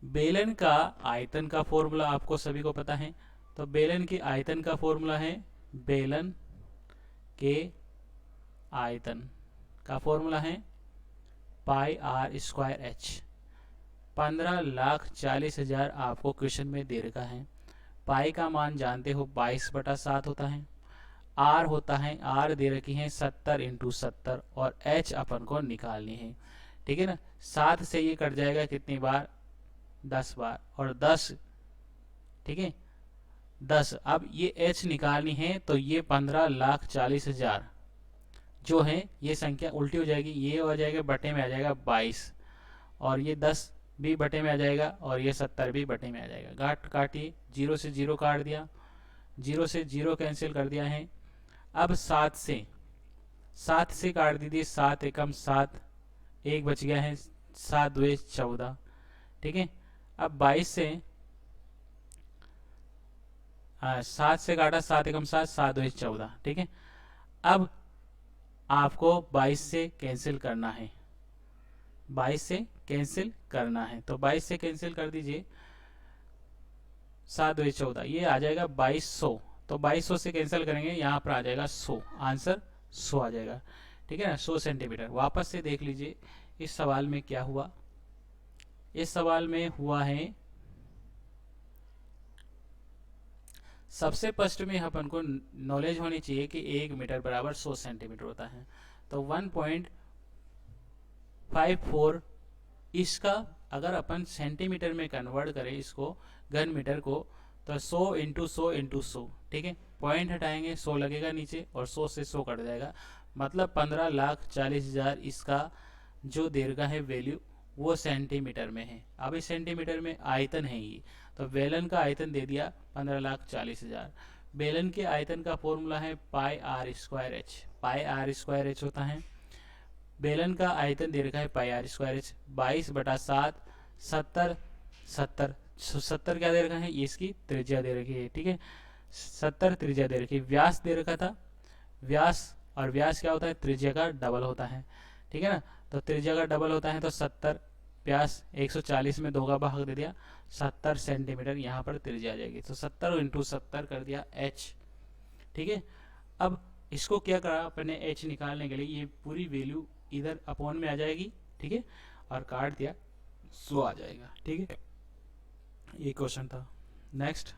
बेलन का आयतन का फॉर्मूला आपको सभी को पता है। तो बेलन के आयतन का फॉर्मूला है, बेलन के आयतन का फॉर्मूला है पाई आर स्क्वायर एच। 15,40,000 आपको क्वेश्चन में दे रखा है। पाई का मान जानते हो 22/7 होता है। आर होता है, आर दे रखी है 70 इंटू 70 और एच अपन को निकालनी है। ठीक है ना, 7 से ये कट जाएगा कितनी बार, 10 बार, और 10, ठीक है 10। अब ये एच निकालनी है, तो ये 15,40,000 जो है, ये संख्या उल्टी हो जाएगी, ये हो जाएगा बटे में आ जाएगा 22, और ये 10 भी बटे में आ जाएगा, और ये 70 भी बटे में आ जाएगा। घाट काटिए, 0 से 0 काट दिया, 0 से 0 कैंसिल कर दिया है। अब 7 से काट दीजिए, 7 एकम 7, एक बच गया है, 7 2 14। ठीक है, अब 22 से 7 से काटा, 7 एकम 7, 7 2 14। ठीक है, अब आपको 22 से कैंसिल करना है, 22 से कैंसिल करना है, तो 22 से कैंसिल कर दीजिए, 7 2 14, ये आ जाएगा 2200। तो 2200 से कैंसिल करेंगे, यहाँ पर आ जाएगा 100, आंसर 100 आ जाएगा। ठीक है ना, 100 सेंटीमीटर। वापस से देख लीजिए इस सवाल में क्या हुआ। इस सवाल में हुआ है, सबसे फर्स्ट में अपन को नॉलेज होनी चाहिए कि 1 मीटर बराबर 100 सेंटीमीटर होता है। तो 1.54, इसका अगर अपन सेंटीमीटर में कन्वर्ट करें इसको, घन मीटर को, तो 100 इंटू 100 इंटू 100। ठीक है, पॉइंट हटाएंगे, 100 लगेगा नीचे और 100 से 100 कट जाएगा, मतलब 15,40,000 इसका जो दे रखा है वैल्यू, वो सेंटीमीटर में है। अब इस सेंटीमीटर में आयतन है ये, तो बेलन का आयतन दे दिया 15,40,000। बेलन के आयतन का फॉर्मूला है pi r square h. Pi r square h होता है, बेलन का आयतन दे रखा है पाई आर स्क्वायर एच, 22/7, 70 70 70 क्या दे रखा है, ये इसकी त्रिज्या दे रखी है। ठीक है, 70 त्रिज्या दे रखी है। व्यास दे रखा था, व्यास और व्यास क्या होता है, त्रिज्या का डबल होता है, ठीक है ना। तो त्रिज्या का डबल होता है तो 70, व्यास 140 में 2 का भाग दे दिया, 70 सेंटीमीटर यहाँ पर त्रिज्या आ जाएगी। तो 70 इंटू 70 कर दिया h, ठीक है। अब इसको क्या करा अपने h निकालने के लिए, ये पूरी वैल्यू इधर अपॉन में आ जाएगी, ठीक है, और काट दिया 100 आ जाएगा, ठीक है। ये क्वेश्चन था। नेक्स्ट,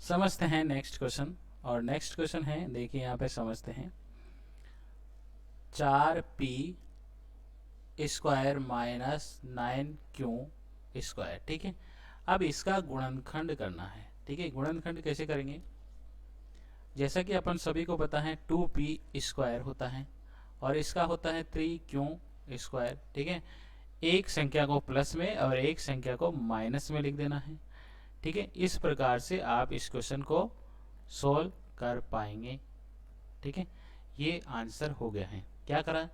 समझते हैं नेक्स्ट क्वेश्चन। और नेक्स्ट क्वेश्चन है, देखिए यहाँ पे समझते हैं, 4p square minus 9q square, ठीक है। अब इसका गुणनखंड करना है, ठीक है। गुणनखंड कैसे करेंगे, जैसा कि अपन सभी को पता है 2p स्क्वायर होता है और इसका होता है 3q स्क्वायर, ठीक है। एक संख्या को प्लस में और एक संख्या को माइनस में लिख देना है, ठीक है। इस प्रकार से आप इस क्वेश्चन को सोल्व कर पाएंगे, ठीक है। ये आंसर हो गया है। क्या करा,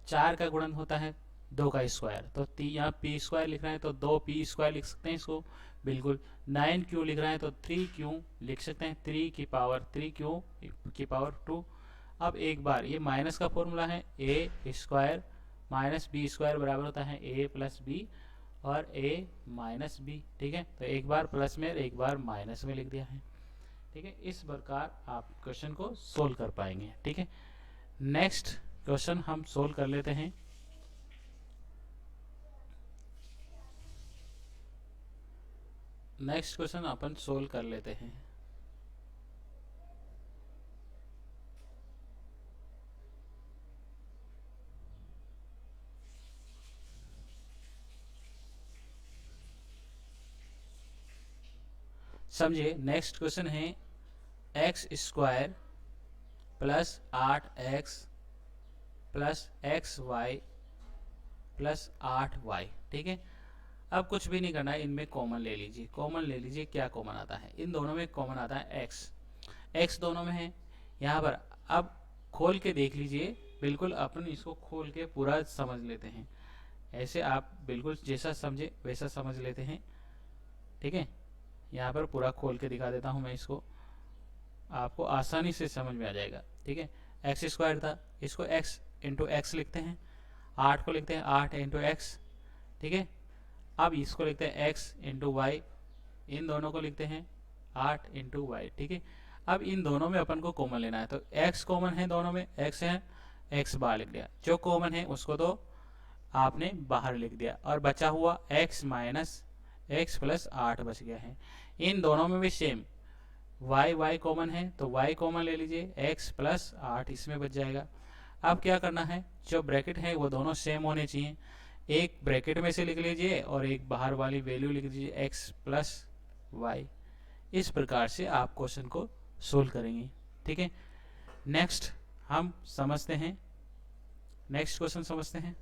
4 का गुणन होता है 2 का स्क्वायर, तो यहाँ पी स्क्वायर लिख रहे हैं तो 2p स्क्वायर लिख सकते हैं इसको, बिल्कुल। 9q लिख रहे हैं तो 3q लिख सकते हैं, 3 की पावर 3q की पावर 2। अब एक बार ये माइनस का फॉर्मूला है, a square minus b square बराबर होता है a प्लस बी और a माइनस बी, ठीक है। तो एक बार प्लस में एक बार माइनस में लिख दिया है, ठीक है। इस प्रकार आप क्वेश्चन को सोल्व कर पाएंगे, ठीक है। नेक्स्ट क्वेश्चन हम सोल्व कर लेते हैं। नेक्स्ट क्वेश्चन अपन सोल्व कर लेते हैं। समझिए, नेक्स्ट क्वेश्चन है x square plus 8x plus x y plus 8y, ठीक है। अब कुछ भी नहीं करना है, इनमें कॉमन ले लीजिए, कॉमन ले लीजिए। क्या कॉमन आता है, इन दोनों में कॉमन आता है x, x दोनों में है यहाँ पर। अब खोल के देख लीजिए, बिल्कुल अपन इसको खोल के पूरा समझ लेते हैं। ऐसे आप बिल्कुल जैसा समझे वैसा समझ लेते हैं, ठीक है। यहाँ पर पूरा खोल के दिखा देता हूँ मैं इसको, आपको आसानी से समझ में आ जाएगा, ठीक है। एक्स स्क्वायर था, इसको x इंटू एक्स लिखते हैं, 8 को लिखते हैं 8 इंटू एक्स, ठीक है। अब इसको लिखते हैं x इंटू वाई, इन दोनों को लिखते हैं 8 इंटू वाई, ठीक है। अब इन दोनों में अपन को कॉमन लेना है, तो x कॉमन है दोनों में, x है, x बाहर लिख दिया, जो कॉमन है उसको तो आपने बाहर लिख दिया, और बचा हुआ x माइनस एक्स प्लस 8 बच गया है। इन दोनों में भी सेम, y कॉमन है तो y कॉमन ले लीजिए, x प्लस 8 इसमें बच जाएगा। अब क्या करना है, जो ब्रैकेट है वो दोनों सेम होने चाहिए, एक ब्रैकेट में से लिख लीजिए और एक बाहर वाली वैल्यू लिख दीजिए x प्लस वाई। इस प्रकार से आप क्वेश्चन को सोल्व करेंगे, ठीक है। नेक्स्ट हम समझते हैं, नेक्स्ट क्वेश्चन समझते हैं।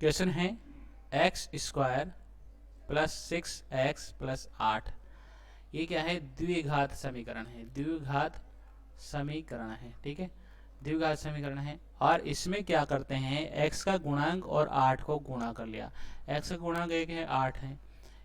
क्वेश्चन है x square plus 6x plus 8, ये क्या है, द्विघात समीकरण है, द्विघात समीकरण है, ठीक है। द्विघात समीकरण है और इसमें क्या करते हैं, x का गुणांक और 8 को गुणा कर लिया। x का गुणांक 1 है, 8 है,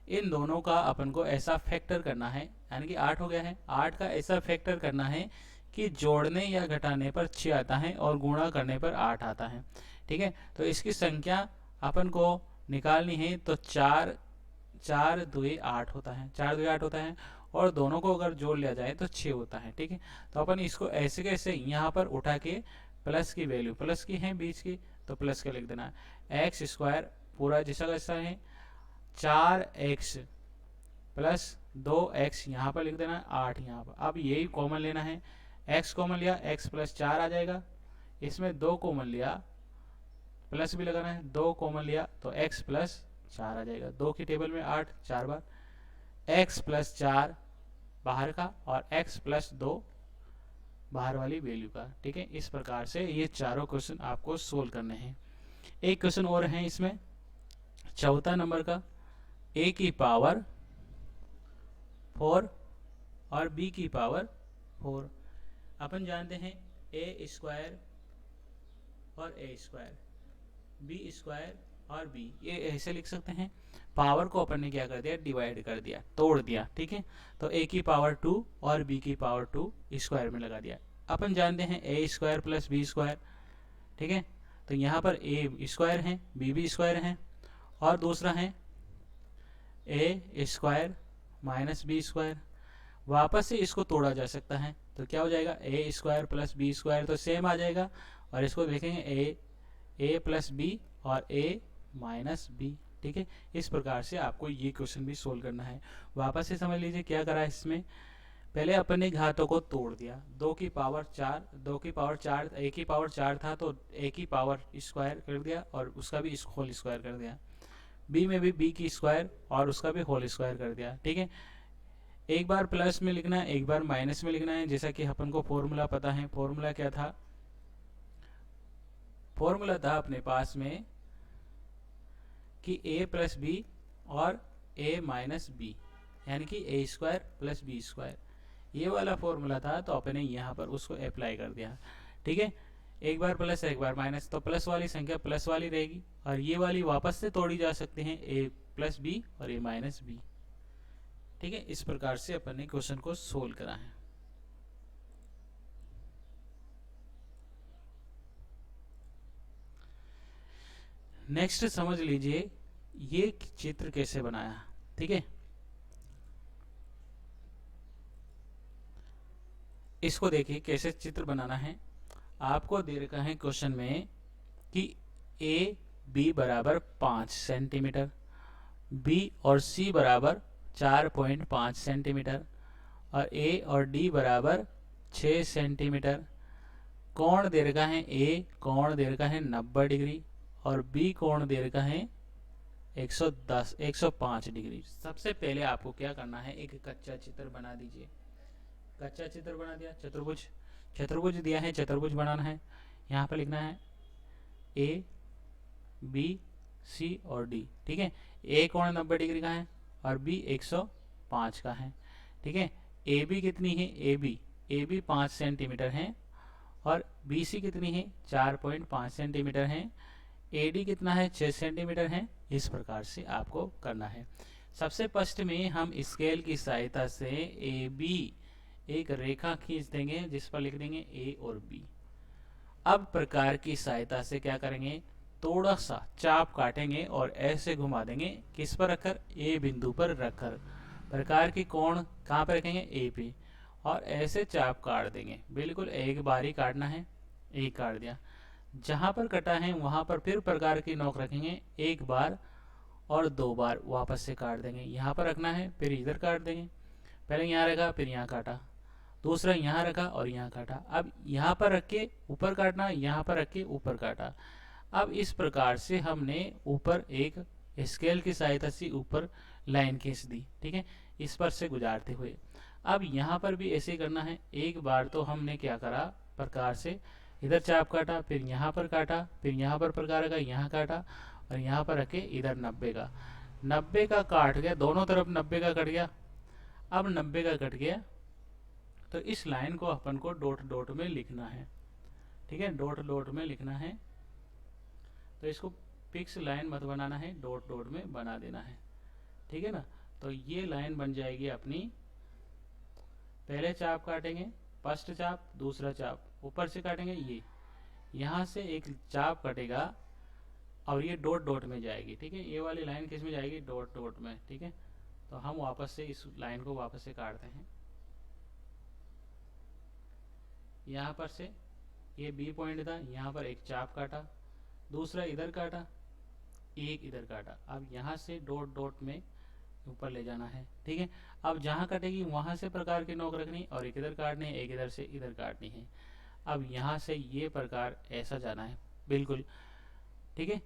इन दोनों का अपन को ऐसा फैक्टर करना है, यानी कि 8 हो गया है, 8 का ऐसा फैक्टर करना है कि जोड़ने या घटाने पर 6 आता है और गुणा करने पर 8 आता है, ठीक है। तो इसकी संख्या अपन को निकालनी है, तो 4 2 8 होता है, 4 2 8 होता है, और दोनों को अगर जोड़ लिया जाए तो 6 होता है, ठीक है। तो अपन इसको ऐसे कैसे यहाँ पर उठा के प्लस की वैल्यू, प्लस की है बीच की, तो प्लस के लिख देना है। एक्स स्क्वायर पूरा जैसा कैसा है 4x प्लस 2x यहाँ पर लिख देना है, 8 यहाँ पर। अब यही कॉमन लेना है, x कॉमन लिया, x प्लस 4 आ जाएगा। इसमें 2 कॉमन लिया, प्लस भी लगाना है, 2 कॉमन लिया तो x प्लस 4 आ जाएगा। 2 की टेबल में 8 4 बार, x प्लस 4 बाहर का और x प्लस 2 बाहर वाली वैल्यू का। ठीक है, इस प्रकार से ये चारों क्वेश्चन आपको सोल्व करने हैं। एक क्वेश्चन और है इसमें, चौथा नंबर का, a की पावर 4 और b की पावर 4। अपन जानते हैं a स्क्वायर और a स्क्वायर, b स्क्वायर और b, ये ऐसे लिख सकते हैं। पावर को अपन ने क्या कर दिया, डिवाइड कर दिया, तोड़ दिया। ठीक है, तो a की पावर 2 और b की पावर 2 स्क्वायर में लगा दिया। अपन जानते हैं a square plus b square. ठीक है, तो यहाँ पर a स्क्वायर है, b भी स्क्वायर है, और दूसरा है a square minus b square. वापस से इसको तोड़ा जा सकता है, तो क्या हो जाएगा, a square plus b square तो सेम आ जाएगा, और इसको देखेंगे a प्लस b और a माइनस b। ठीक है, इस प्रकार से आपको ये क्वेश्चन भी सोल्व करना है। वापस से समझ लीजिए क्या करा है इसमें, पहले अपन ने घातों को तोड़ दिया, 2 की पावर 4, 2 की पावर 4, a की पावर 4 था तो a की पावर स्क्वायर कर दिया और उसका भी होल स्क्वायर कर दिया। b में भी b की स्क्वायर और उसका भी होल स्क्वायर कर दिया। ठीक है, एक बार प्लस में लिखना है, एक बार माइनस में लिखना है। जैसा कि अपन को फॉर्मूला पता है, फॉर्मूला क्या था, फॉर्मूला था अपने पास में कि a प्लस बी और a माइनस बी, यानी कि a square plus b square, ये वाला फॉर्मूला था। तो अपने यहाँ पर उसको अप्लाई कर दिया। ठीक है, एक बार प्लस एक बार माइनस, तो प्लस वाली संख्या प्लस वाली रहेगी, और ये वाली वापस से तोड़ी जा सकती है, a प्लस बी और a माइनस बी। ठीक है, इस प्रकार से अपन ने क्वेश्चन को सोल्व करा है। नेक्स्ट समझ लीजिए ये चित्र कैसे बनाया। ठीक है, इसको देखिए कैसे चित्र बनाना है। आपको दे रखा है क्वेश्चन में कि ए बी बराबर 5 सेंटीमीटर, बी और सी बराबर 4.5 सेंटीमीटर, और ए और डी बराबर 6 सेंटीमीटर। कोण दे रखा है, ए कोण दे रखा है 90 डिग्री और बी कोण दे रखा है 105 डिग्री। सबसे पहले आपको क्या करना है, एक कच्चा चित्र बना दीजिए। कच्चा चित्र बना दिया, चतुर्भुज, चतुर्भुज दिया है, चतुर्भुज बनाना है। यहाँ पर लिखना है ए बी सी और डी। ठीक है, ए कोण 90 डिग्री का है और बी 105 का है। ठीक है, ए बी कितनी है, ए बी 5 सेंटीमीटर है और बी सी कितनी है, 4.5 सेंटीमीटर है। ए डी कितना है, 6 सेंटीमीटर है। इस प्रकार से आपको करना है। सबसे फर्स्ट में हम स्केल की सहायता से ए बी एक रेखा खींच देंगे, जिस पर लिख देंगे ए और बी। अब प्रकार की सहायता से क्या करेंगे, थोड़ा सा चाप काटेंगे और ऐसे घुमा देंगे, किस पर रखकर, ए बिंदु पर रखकर। प्रकार की कोण कहाँ पर रखेंगे, ए पे, और ऐसे चाप काट देंगे। बिल्कुल एक बार ही काटना है, एक काट दिया। जहां पर कटा है वहां पर फिर प्रकार की नोक रखेंगे, एक बार और 2 बार वापस से काट देंगे। यहाँ पर रखना है, फिर इधर काट देंगे। पहले यहाँ रखा, फिर यहाँ काटा, दूसरा यहाँ रखा और यहाँ काटा। अब यहाँ पर रख के ऊपर काटना, यहाँ पर रख के ऊपर काटा। अब इस प्रकार से हमने ऊपर एक स्केल की सहायता से ऊपर लाइन खींच दी। ठीक है, इस पर से गुजारते हुए। अब यहाँ पर भी ऐसे करना है। एक बार तो हमने क्या करा, प्रकार से इधर चाप काटा, फिर यहाँ पर काटा, फिर यहाँ पर प्रकार का यहाँ काटा, और यहाँ पर रखे इधर 90 का काट गया, दोनों तरफ 90 का कट गया। अब 90 का कट गया तो इस लाइन को अपन को डॉट डॉट में लिखना है। ठीक है, डॉट डॉट में लिखना है। तो इसको फिक्स लाइन मत बनाना है, डॉट डॉट में बना देना है। ठीक है ना, तो ये लाइन बन जाएगी अपनी। पहले चाप काटेंगे, फर्स्ट चाप, दूसरा चाप ऊपर से काटेंगे, ये यहाँ से एक चाप कटेगा और ये डॉट डॉट में जाएगी। ठीक है, ये वाली लाइन किस में जाएगी, डॉट डॉट में। ठीक है, तो हम वापस से इस लाइन को वापस से काटते हैं। यहाँ पर से ये बी पॉइंट था, यहाँ पर एक चाप काटा, दूसरा इधर काटा, एक इधर काटा। अब यहाँ से डॉट डॉट में ऊपर ले जाना है। ठीक है, अब जहाँ कटेगी वहाँ से प्रकार की नोक रखनी और एक इधर काटनी है, एक इधर से इधर काटनी है। अब यहाँ से ये प्रकार ऐसा जाना है बिल्कुल। ठीक है,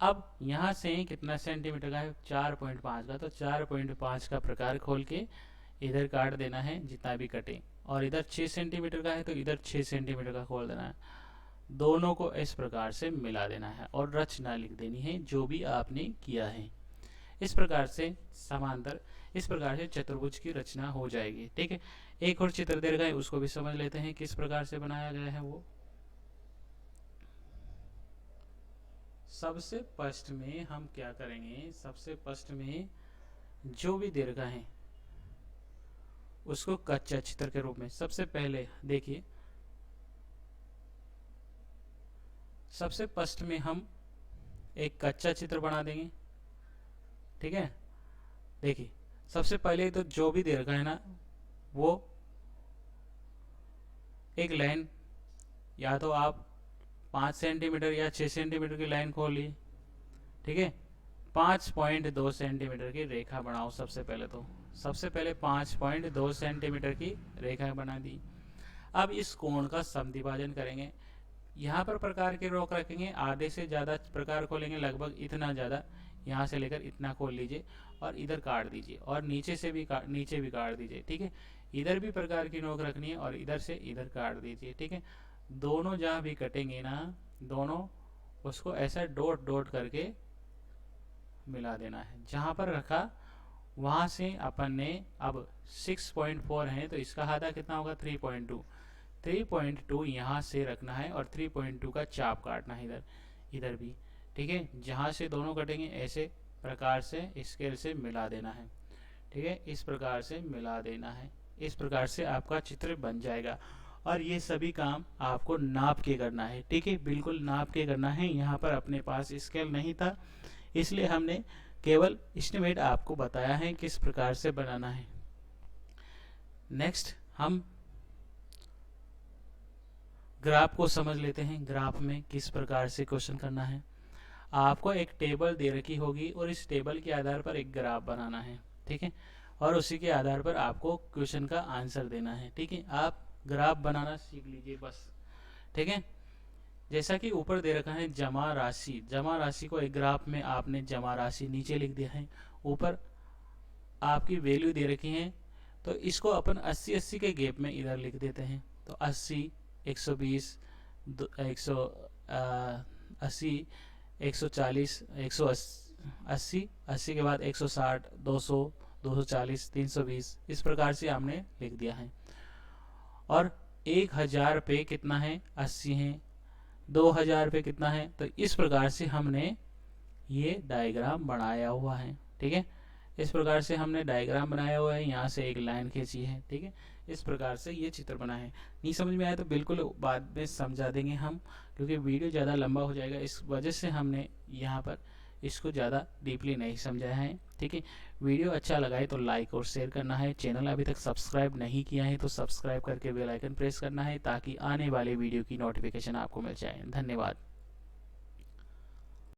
अब यहाँ से कितना सेंटीमीटर का है, 4.5 का, तो 4.5 का प्रकार खोल के इधर काट देना है जितना भी कटे, और इधर 6 सेंटीमीटर का है तो इधर 6 सेंटीमीटर का खोल देना है। दोनों को इस प्रकार से मिला देना है और रचना लिख देनी है जो भी आपने किया है। इस प्रकार से समांतर, इस प्रकार से चतुर्भुज की रचना हो जाएगी। ठीक है, एक और चित्र दे रखा है उसको भी समझ लेते हैं किस प्रकार से बनाया गया है वो। सबसे फर्स्ट में हम क्या करेंगे, सबसे फर्स्ट में जो भी दे रखा है उसको कच्चा चित्र के रूप में सबसे पहले देखिए, सबसे फर्स्ट में हम एक कच्चा चित्र बना देंगे। ठीक है, देखिए सबसे पहले तो जो भी दे रखा है ना वो एक लाइन, या तो आप 5 सेंटीमीटर या 6 सेंटीमीटर की लाइन खोल ली। ठीक है, 5.2 सेंटीमीटर की रेखा बनाओ। सबसे पहले 5.2 सेंटीमीटर की रेखा बना दी। अब इस कोण का समद्विभाजन करेंगे। यहाँ पर प्रकार के रोक रखेंगे, आधे से ज़्यादा प्रकार खोलेंगे, लगभग इतना ज़्यादा, यहाँ से लेकर इतना खोल लीजिए और इधर काट दीजिए, और नीचे से भी नीचे भी काट दीजिए। ठीक है, इधर भी प्रकार की नोक रखनी है और इधर से इधर काट दीजिए। ठीक है, दोनों जहाँ भी कटेंगे ना, दोनों उसको ऐसा डॉट डॉट करके मिला देना है। जहाँ पर रखा वहाँ से अपन ने, अब 6.4 है तो इसका आधा कितना होगा, 3.2। 3.2 यहाँ से रखना है और 3.2 का चाप काटना है इधर, इधर भी। ठीक है, जहाँ से दोनों कटेंगे ऐसे प्रकार से स्केल से मिला देना है। ठीक है, इस प्रकार से मिला देना है। इस प्रकार से आपका चित्र बन जाएगा। और ये सभी काम आपको नाप के करना है। ठीक है, बिल्कुल नाप के करना है। यहाँ पर अपने पास स्केल नहीं था इसलिए हमने केवल एस्टिमेट आपको बताया है किस प्रकार से बनाना है। नेक्स्ट हम ग्राफ को समझ लेते हैं। ग्राफ में किस प्रकार से क्वेश्चन करना है। आपको एक टेबल दे रखी होगी और इस टेबल के आधार पर एक ग्राफ बनाना है। ठीक है, और उसी के आधार पर आपको क्वेश्चन का आंसर देना है। ठीक है, आप ग्राफ बनाना सीख लीजिए बस। ठीक है, जैसा कि ऊपर दे रखा है जमा राशि, जमा राशि को एक ग्राफ में आपने जमा राशि नीचे लिख दिया है, ऊपर आपकी वैल्यू दे रखी है, तो इसको अपन 80-80 के गैप में इधर लिख देते हैं। तो 80, 120, 180, 140, 180, 80 के बाद 160, 200, 240, 320, इस प्रकार से हमने लिख दिया है। और 1000 पे कितना है, 80 है। 2000 पे कितना है, तो इस प्रकार से हमने ये डायग्राम बनाया हुआ है। ठीक है, इस प्रकार से हमने डायग्राम बनाया हुआ है, यहाँ से एक लाइन खींची है। ठीक है, इस प्रकार से ये चित्र बना है। नहीं समझ में आया तो बिल्कुल बाद में समझा देंगे हम, क्योंकि वीडियो ज़्यादा लंबा हो जाएगा, इस वजह से हमने यहाँ पर इसको ज़्यादा डीपली नहीं समझाया है। ठीक है, वीडियो अच्छा लगा है तो लाइक और शेयर करना है। चैनल अभी तक सब्सक्राइब नहीं किया है तो सब्सक्राइब करके बेल आइकन प्रेस करना है ताकि आने वाले वीडियो की नोटिफिकेशन आपको मिल जाए। धन्यवाद।